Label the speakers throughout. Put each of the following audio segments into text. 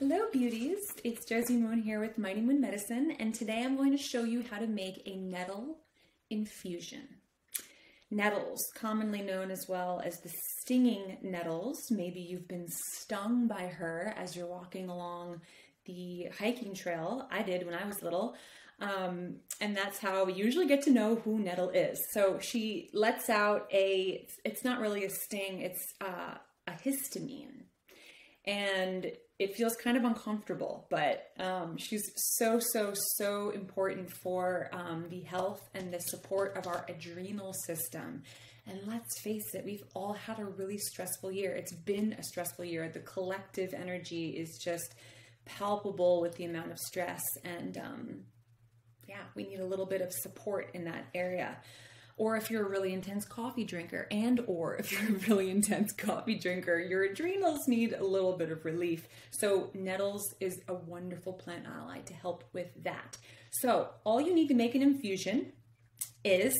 Speaker 1: Hello beauties, it's Josie Moon here with Mighty Moon Medicine, and today I'm going to show you how to make a nettle infusion. Nettles, commonly known as well as the stinging nettles. Maybe you've been stung by her as you're walking along the hiking trail. I did when I was little. And that's how we usually get to know who Nettle is. So she lets out it's not really a sting, it's a histamine. And it feels kind of uncomfortable, but she's so important for the health and the support of our adrenal system. And let's face it, we've all had a really stressful year. It's been a stressful year. The collective energy is just palpable with the amount of stress, and yeah, we need a little bit of support in that area. Or if you're a really intense coffee drinker, or if you're a really intense coffee drinker, your adrenals need a little bit of relief. So Nettles is a wonderful plant ally to help with that. So all you need to make an infusion is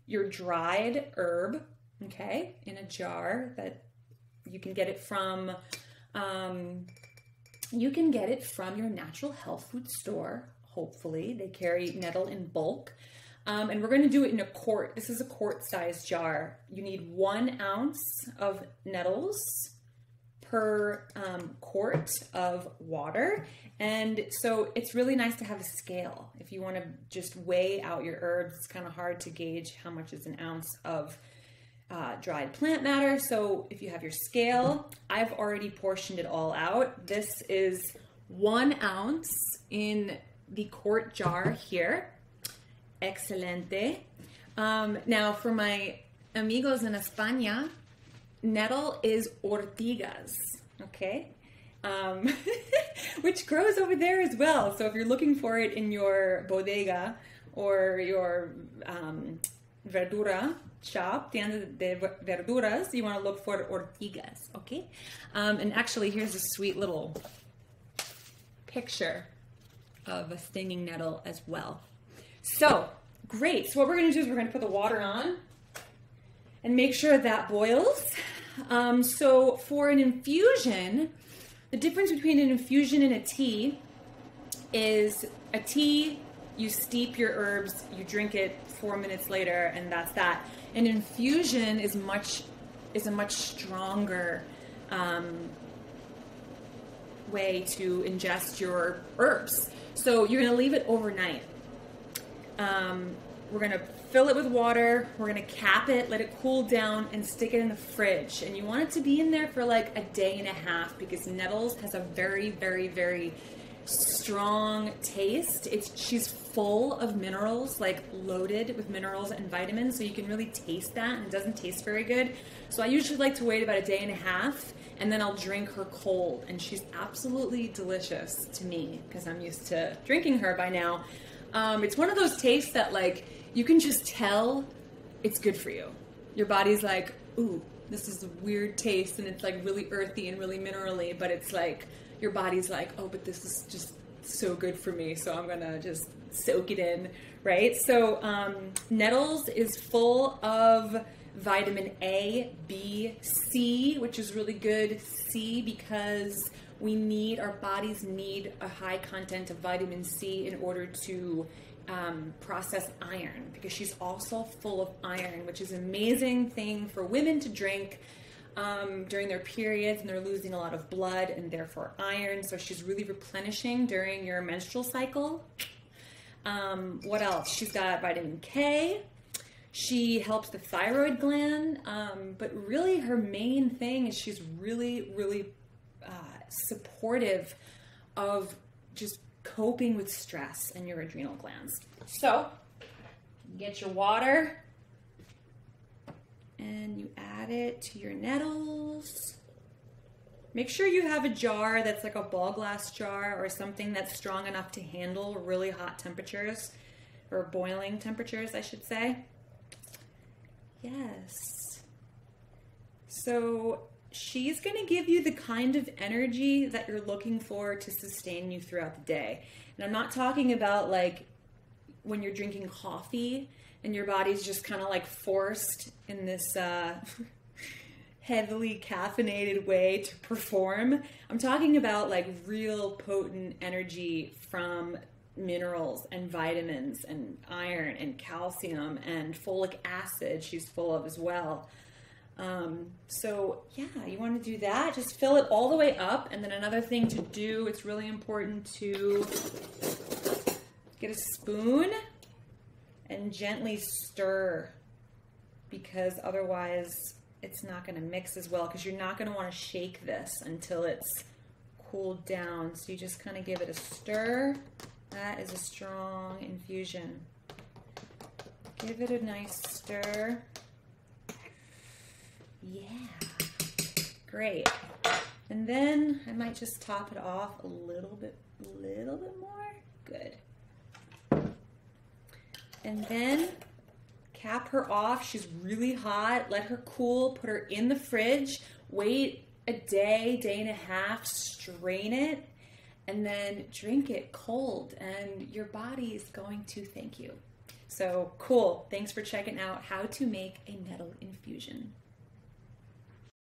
Speaker 1: your dried herb, okay, in a jar that you can get it from, your natural health food store. Hopefully they carry nettle in bulk. And we're going to do it in a quart. This is a quart-sized jar. You need 1 ounce of nettles per quart of water. And so it's really nice to have a scale. If you want to just weigh out your herbs, it's kind of hard to gauge how much is an ounce of dried plant matter. So if you have your scale, I've already portioned it all out. This is 1 ounce in the quart jar here. Excelente. Now for my amigos in España, nettle is ortigas, okay? Which grows over there as well. So if you're looking for it in your bodega or your verdura shop, tienda de verduras, you want to look for ortigas, okay? And actually, here's a sweet little picture of a stinging nettle as well. So, great. So what we're going to do is we're going to put the water on and make sure that boils. So for an infusion, the difference between an infusion and a tea is a tea, you steep your herbs, you drink it 4 minutes later, and that's that. An infusion is a much stronger way to ingest your herbs. So you're going to leave it overnight. We're going to fill it with water, we're going to cap it, let it cool down, and stick it in the fridge. And you want it to be in there for like a day and a half because Nettles has a very strong taste. She's full of minerals, like loaded with minerals and vitamins, so you can really taste that, and it doesn't taste very good. So I usually like to wait about a day and a half, and then I'll drink her cold, and she's absolutely delicious to me because I'm used to drinking her by now. It's one of those tastes that like you can just tell it's good for you. Your body's like, ooh, this is a weird taste, and it's like really earthy and really minerally, but it's like your body's like, oh, but this is just so good for me, so I'm gonna just soak it in, right? So Nettles is full of vitamin A, B, C, which is really good. C because our bodies need a high content of vitamin C in order to process iron, because she's also full of iron, which is an amazing thing for women to drink during their periods, and they're losing a lot of blood and therefore iron. So she's really replenishing during your menstrual cycle. What else? She's got vitamin K. She helps the thyroid gland, but really her main thing is she's really supportive of just coping with stress in your adrenal glands. So get your water and you add it to your nettles. Make sure you have a jar that's like a ball glass jar or something that's strong enough to handle really hot temperatures, or boiling temperatures, I should say. Yes. So she's going to give you the kind of energy that you're looking for to sustain you throughout the day. And I'm not talking about like when you're drinking coffee and your body's just kind of like forced in this heavily caffeinated way to perform. I'm talking about like real potent energy from minerals and vitamins and iron and calcium and folic acid she's full of as well. So yeah, you want to do that. Just fill it all the way up. And then another thing to do, it's really important to get a spoon and gently stir, because otherwise it's not going to mix as well, because you're not going to want to shake this until it's cooled down. So you just kind of give it a stir. That is a strong infusion. Give it a nice stir. Yeah, great. And then I might just top it off a little bit more. Good. And then cap her off. She's really hot. Let her cool. Put her in the fridge. Wait a day, day and a half. Strain it. And then drink it cold. And your body is going to thank you. So cool. Thanks for checking out how to make a nettle infusion.